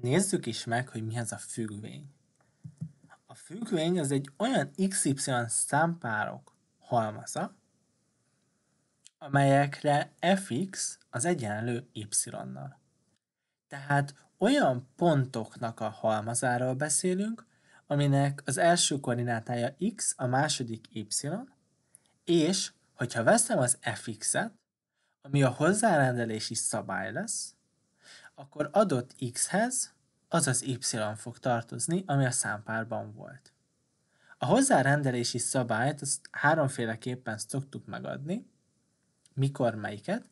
Nézzük is meg, hogy mi ez a függvény. A függvény az egy olyan XY számpárok halmaza, amelyekre fx az egyenlő y-nal. Tehát olyan pontoknak a halmazáról beszélünk, aminek az első koordinátája x, a második y, és hogyha veszem az fx-et, ami a hozzárendelési szabály lesz, akkor adott x-hez az az y fog tartozni, ami a számpárban volt. A hozzárendelési szabályt azt háromféleképpen szoktuk megadni. Mikor melyiket?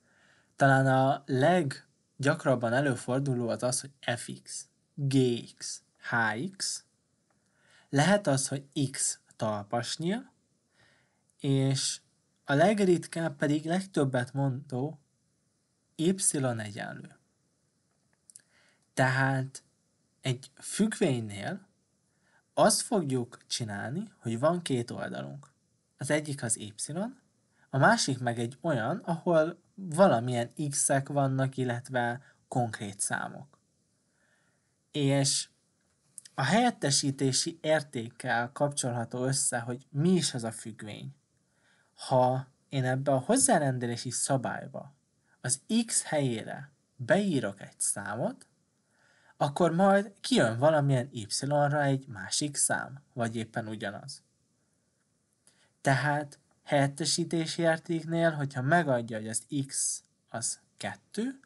Talán a leggyakrabban előforduló az az, hogy fx, gx, hx. Lehet az, hogy x talpasnyil, és a legritkább pedig legtöbbet mondó y egyenlő. Tehát egy függvénynél azt fogjuk csinálni, hogy van két oldalunk. Az egyik az y, a másik meg egy olyan, ahol valamilyen x-ek vannak, illetve konkrét számok. És a helyettesítési értékkel kapcsolható össze, hogy mi is az a függvény. Ha én ebbe a hozzárendelési szabályba az x helyére beírok egy számot, akkor majd kijön valamilyen y-ra egy másik szám, vagy éppen ugyanaz. Tehát helyettesítési értéknél, hogyha megadja, hogy az x az 2,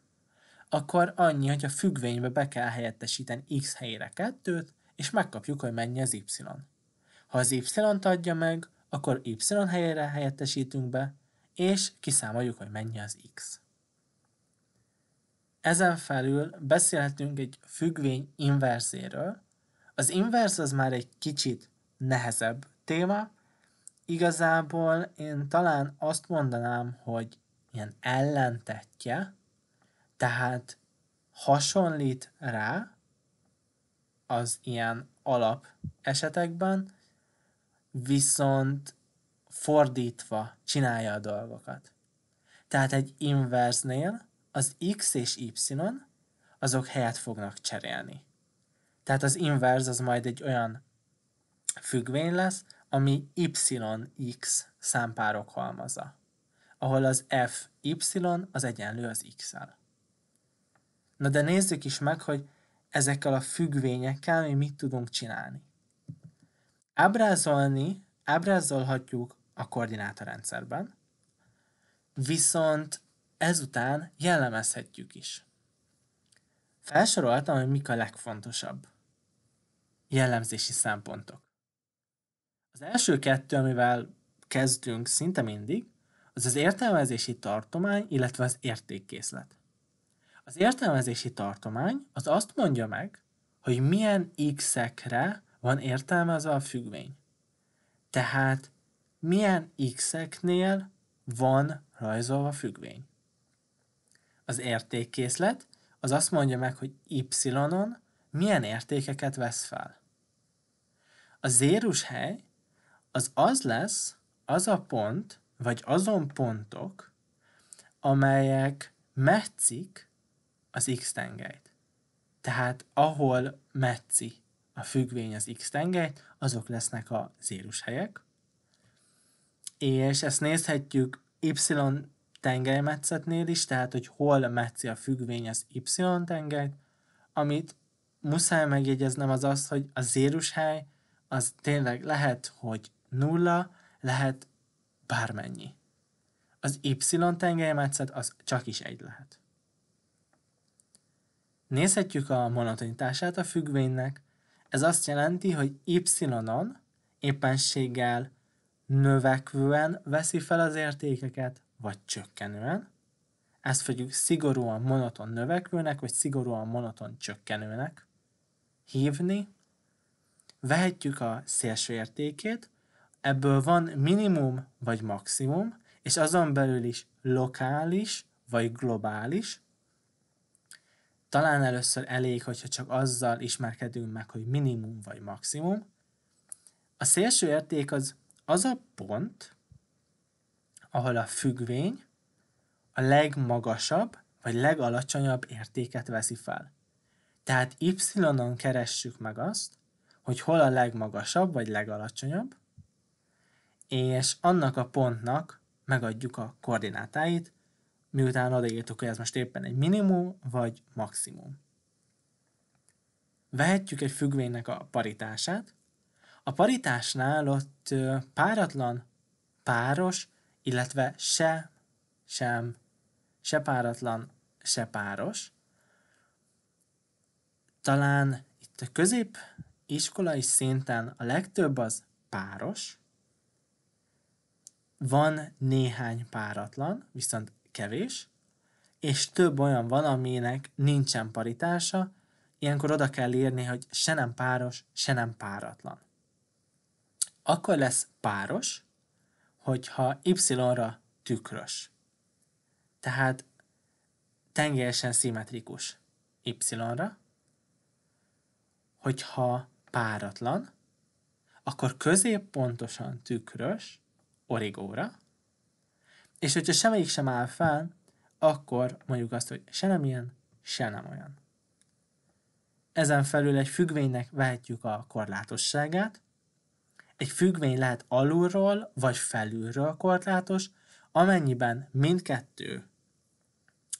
akkor annyi, hogy a függvénybe be kell helyettesíteni x helyére 2-t, és megkapjuk, hogy mennyi az y. Ha az y-t adja meg, akkor y helyére helyettesítünk be, és kiszámoljuk, hogy mennyi az x. Ezen felül beszélhetünk egy függvény inverzéről. Az inverz az már egy kicsit nehezebb téma. Igazából én talán azt mondanám, hogy ilyen ellentetje, tehát hasonlít rá az ilyen alap esetekben, viszont fordítva csinálja a dolgokat. Tehát egy inverznél az x és y azok helyet fognak cserélni. Tehát az inverz az majd egy olyan függvény lesz, ami yx számpárok halmaza, ahol az fy az egyenlő az x-el. Na de nézzük is meg, hogy ezekkel a függvényekkel mi mit tudunk csinálni. Ábrázolhatjuk a koordinátorrendszerben, viszont ezután jellemezhetjük is. Felsoroltam, hogy mik a legfontosabb jellemzési szempontok. Az első kettő, amivel kezdünk szinte mindig, az az értelmezési tartomány, illetve az értékkészlet. Az értelmezési tartomány az azt mondja meg, hogy milyen x-ekre van értelmezve a függvény. Tehát milyen x-eknél van rajzolva a függvény. Az értékkészlet az azt mondja meg, hogy y-on milyen értékeket vesz fel. A zérus hely az lesz az a pont, vagy azon pontok, amelyek metszik az x-tengelyt. Tehát ahol metszi a függvény az x-tengelyt, azok lesznek a zérus helyek. És ezt nézhetjük y-tengelymetszetnél is, tehát hogy hol metszi a függvény az y-tengelyt. Amit muszáj megjegyeznem az az, hogy a zérushely az tényleg lehet, hogy 0, lehet bármennyi. Az y-tengellymetszet az csak is 1 lehet. Nézhetjük a monotonitását a függvénynek. Ez azt jelenti, hogy y-on éppenséggel növekvően veszi fel az értékeket, vagy csökkenően. Ezt fogjuk szigorúan monoton növekvőnek, vagy szigorúan monoton csökkenőnek hívni. Vehetjük a szélső értékét, ebből van minimum vagy maximum, és azon belül is lokális vagy globális. Talán először elég, hogyha csak azzal ismerkedünk meg, hogy minimum vagy maximum. A szélső érték az a pont, ahol a függvény a legmagasabb vagy legalacsonyabb értéket veszi fel. Tehát y-on keressük meg azt, hogy hol a legmagasabb vagy legalacsonyabb, és annak a pontnak megadjuk a koordinátáit, miután odaírtuk, hogy ez most éppen egy minimum vagy maximum. Vehetjük egy függvénynek a paritását. A paritásnál ott páratlan, páros, illetve se páratlan, se páros. Talán itt a középiskolai szinten a legtöbb az páros. Van néhány páratlan, viszont kevés, és több olyan van, aminek nincsen paritása, ilyenkor oda kell írni, hogy se nem páros, se nem páratlan. Akkor lesz páros, hogyha y-ra tükrös. Tehát tengelyesen szimmetrikus y-ra. Hogyha páratlan, akkor középpontosan tükrös origóra, és hogyha semmelyik sem áll fel, akkor mondjuk azt, hogy se nem ilyen, se nem olyan. Ezen felül egy függvénynek vehetjük a korlátosságát. Egy függvény lehet alulról vagy felülről korlátos, amennyiben mindkettő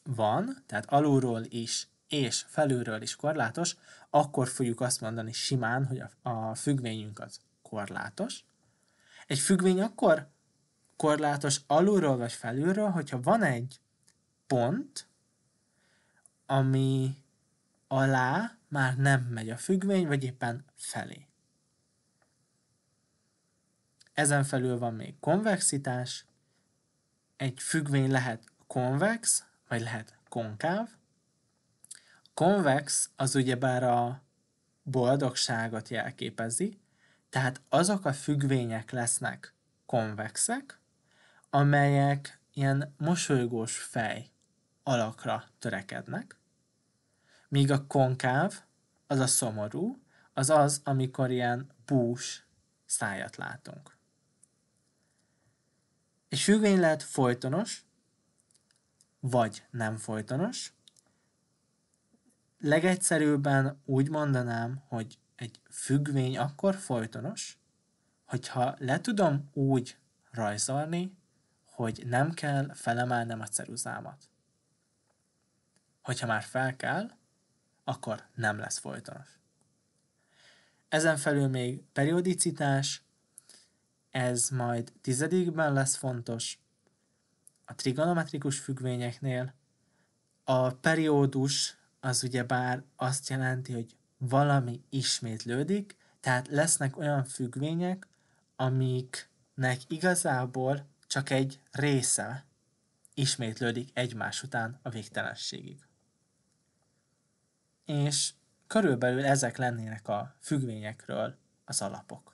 van, tehát alulról is és felülről is korlátos, akkor fogjuk azt mondani simán, hogy a függvényünk az korlátos. Egy függvény akkor korlátos alulról vagy felülről, hogyha van egy pont, ami alá már nem megy a függvény, vagy éppen felé. Ezen felül van még konvexitás. Egy függvény lehet konvex, vagy lehet konkáv. Konvex az ugyebár a boldogságot jelképezi, tehát azok a függvények lesznek konvexek, amelyek ilyen mosolygós fej alakra törekednek, míg a konkáv, az a szomorú, az az, amikor ilyen bús szájat látunk. Egy függvény lehet folytonos, vagy nem folytonos. Legegyszerűbben úgy mondanám, hogy egy függvény akkor folytonos, hogyha le tudom úgy rajzolni, hogy nem kell felemelnem a ceruzámat. Hogyha már fel kell, akkor nem lesz folytonos. Ezen felül még periodicitás, ez majd 10-ben lesz fontos a trigonometrikus függvényeknél. A periódus az ugyebár azt jelenti, hogy valami ismétlődik, tehát lesznek olyan függvények, amiknek igazából csak egy része ismétlődik egymás után a végtelenségig. És körülbelül ezek lennének a függvényekről az alapok.